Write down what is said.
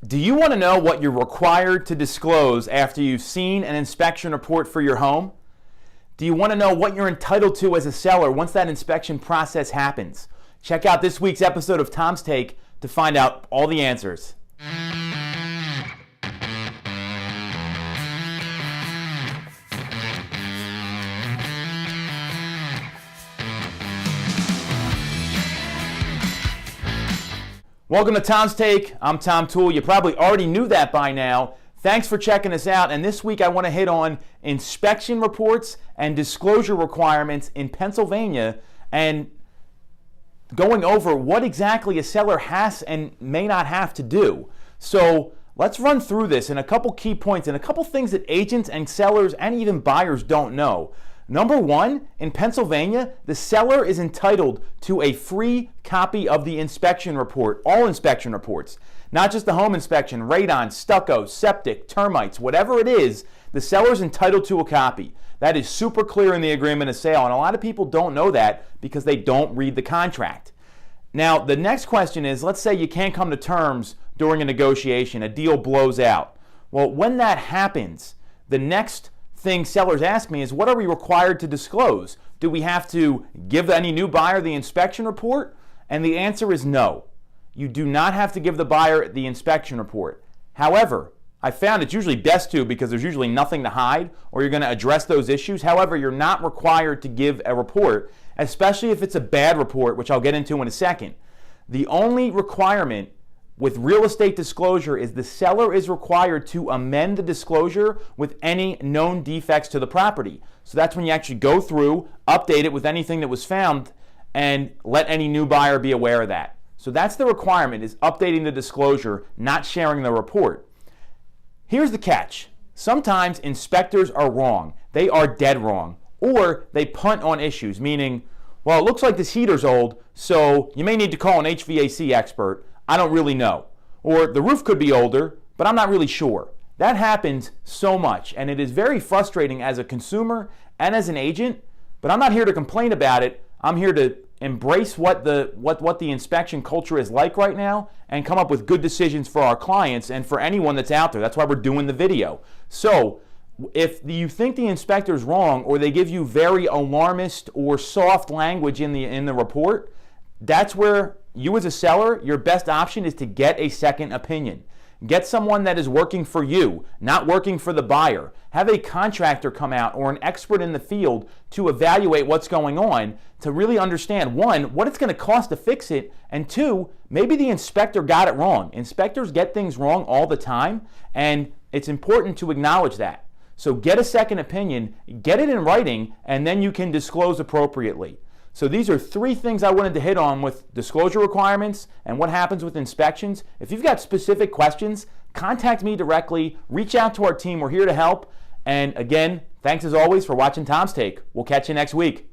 Do you want to know what you're required to disclose after you've seen an inspection report for your home? Do you want to know what you're entitled to as a seller once that inspection process happens? Check out this week's episode of Tom's Take to find out all the answers. Welcome to Tom's Take. I'm Tom Toole. You probably already knew that by now. Thanks for checking us out. And this week I want to hit on inspection reports and disclosure requirements in Pennsylvania and going over what exactly a seller has and may not have to do. So let's run through this in a couple key points and a couple things that agents and sellers and even buyers don't know. Number one, in Pennsylvania, the seller is entitled to a free copy of the inspection report, all inspection reports, not just the home inspection, radon, stucco, septic, termites, whatever it is, the seller is entitled to a copy. That is super clear in the agreement of sale, and a lot of people don't know that because they don't read the contract. Now, the next question is, let's say you can't come to terms during a negotiation, a deal blows out. Well, when that happens, the next thing sellers ask me is, what are we required to disclose? Do we have to give any new buyer the inspection report? And the answer is no. You do not have to give the buyer the inspection report. However, I found it's usually best to because there's usually nothing to hide or you're going to address those issues. However, you're not required to give a report, especially if it's a bad report, which I'll get into in a second. The only requirement with real estate disclosure is the seller is required to amend the disclosure with any known defects to the property. So that's when you actually go through, update it with anything that was found, and let any new buyer be aware of that. So that's the requirement, is updating the disclosure, not sharing the report. Here's the catch. Sometimes inspectors are wrong. They are dead wrong. Or they punt on issues, meaning, well, it looks like this heater's old, so you may need to call an HVAC expert. I don't really know. Or the roof could be older, but I'm not really sure. That happens so much, and it is very frustrating as a consumer and as an agent, but I'm not here to complain about it. I'm here to embrace what the inspection culture is like right now and come up with good decisions for our clients and for anyone that's out there. That's why we're doing the video. So if you think the inspector is wrong or they give you very alarmist or soft language in the report, that's where you as a seller, your best option is to get a second opinion. Get someone that is working for you, not working for the buyer. Have a contractor come out or an expert in the field to evaluate what's going on to really understand, one, what it's going to cost to fix it, and two, maybe the inspector got it wrong. Inspectors get things wrong all the time, and it's important to acknowledge that. So get a second opinion, get it in writing, and then you can disclose appropriately. So these are three things I wanted to hit on with disclosure requirements and what happens with inspections. If you've got specific questions, contact me directly, reach out to our team. We're here to help. And again, thanks as always for watching Tom's Take. We'll catch you next week.